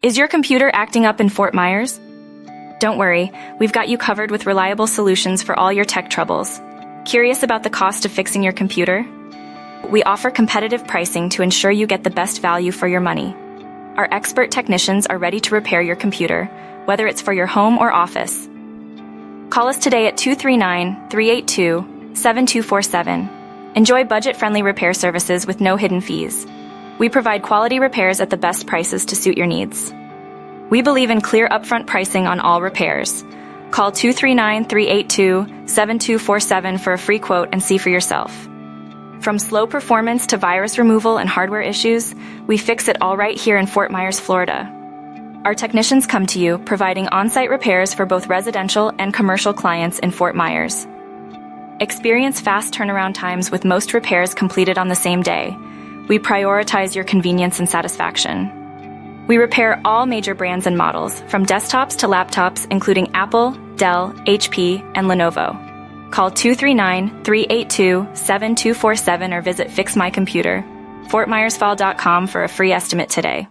Is your computer acting up in Fort Myers? Don't worry, we've got you covered with reliable solutions for all your tech troubles. Curious about the cost of fixing your computer? We offer competitive pricing to ensure you get the best value for your money. Our expert technicians are ready to repair your computer, whether it's for your home or office. Call us today at 239-382-7247. Enjoy budget-friendly repair services with no hidden fees. We provide quality repairs at the best prices to suit your needs. We believe in clear upfront pricing on all repairs. Call 239-382-7247 for a free quote and see for yourself. From slow performance to virus removal and hardware issues, we fix it all right here in Fort Myers, Florida. Our technicians come to you, providing on-site repairs for both residential and commercial clients in Fort Myers. Experience fast turnaround times with most repairs completed on the same day. We prioritize your convenience and satisfaction. We repair all major brands and models, from desktops to laptops, including Apple, Dell, HP, and Lenovo. Call 239-382-7247 or visit FixMyComputer, FortMyersFall.com for a free estimate today.